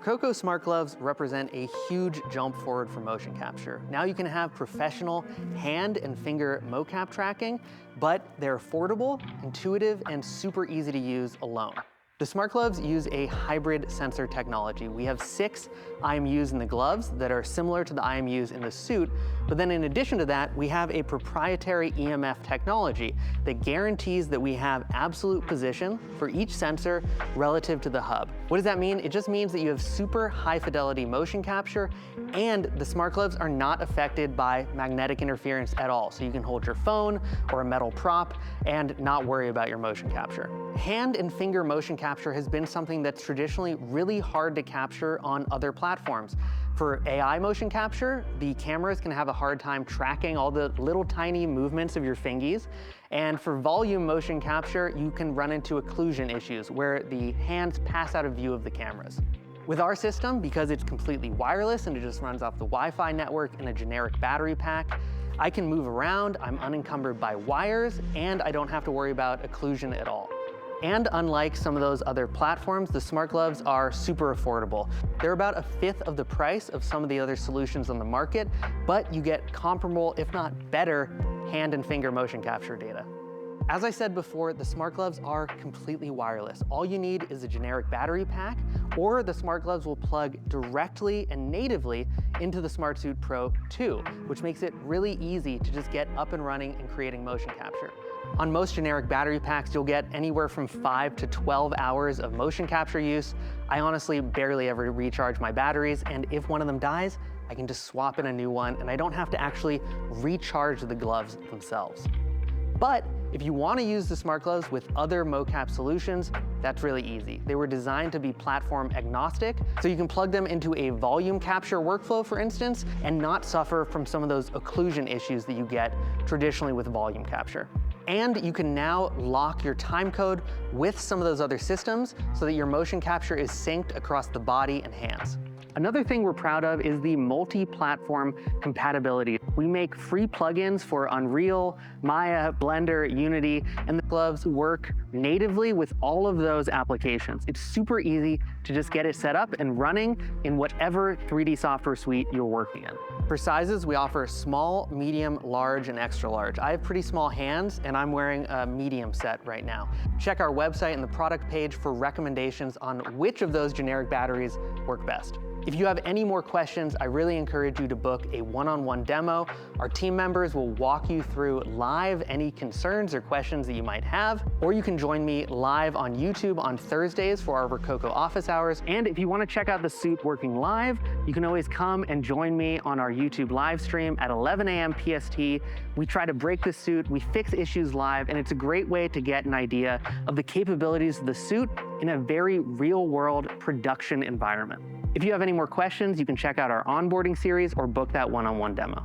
Rokoko smart gloves represent a huge jump forward for motion capture. Now you can have professional hand and finger mocap tracking, but they're affordable, intuitive, and super easy to use alone. The smart gloves use a hybrid sensor technology. We have 6 IMUs in the gloves that are similar to the IMUs in the suit, but then in addition to that, we have a proprietary EMF technology that guarantees that we have absolute position for each sensor relative to the hub. What does that mean? It just means that you have super high fidelity motion capture, and the smart gloves are not affected by magnetic interference at all. So you can hold your phone or a metal prop and not worry about your motion capture. Hand and finger motion capture has been something that's traditionally really hard to capture on other platforms. For AI motion capture, the cameras can have a hard time tracking all the little tiny movements of your fingies. And for volume motion capture, you can run into occlusion issues where the hands pass out of view of the cameras. With our system, because it's completely wireless and it just runs off the Wi-Fi network in a generic battery pack, I can move around, I'm unencumbered by wires, and I don't have to worry about occlusion at all. And unlike some of those other platforms, the smart gloves are super affordable. They're about 1/5 of the price of some of the other solutions on the market, but you get comparable, if not better, hand and finger motion capture data. As I said before, the smart gloves are completely wireless. All you need is a generic battery pack, or the smart gloves will plug directly and natively into the Smart Suit Pro 2, which makes it really easy to just get up and running and creating motion capture. On most generic battery packs, you'll get anywhere from 5 to 12 hours of motion capture use. I honestly barely ever recharge my batteries, and if one of them dies, I can just swap in a new one, and I don't have to actually recharge the gloves themselves. But if you want to use the smart gloves with other mocap solutions, that's really easy. They were designed to be platform agnostic, so you can plug them into a volume capture workflow, for instance, and not suffer from some of those occlusion issues that you get traditionally with volume capture. And you can now lock your time code with some of those other systems so that your motion capture is synced across the body and hands. Another thing we're proud of is the multi-platform compatibility. We make free plugins for Unreal, Maya, Blender, Unity, and the gloves work natively with all of those applications. It's super easy to just get it set up and running in whatever 3D software suite you're working in. For sizes, we offer small, medium, large, and extra large. I have pretty small hands, and I'm wearing a medium set right now. Check our website and the product page for recommendations on which of those generic batteries work best. If you have any more questions, I really encourage you to book a one-on-one demo. Our team members will walk you through live any concerns or questions that you might have, or you can join me live on YouTube on Thursdays for our Rokoko office hours. And if you want to check out the suit working live, you can always come and join me on our YouTube live stream at 11 a.m. PST. We try to break the suit, we fix issues live, and it's a great way to get an idea of the capabilities of the suit in a very real-world production environment. If you have any more questions, you can check out our onboarding series or book that one-on-one demo.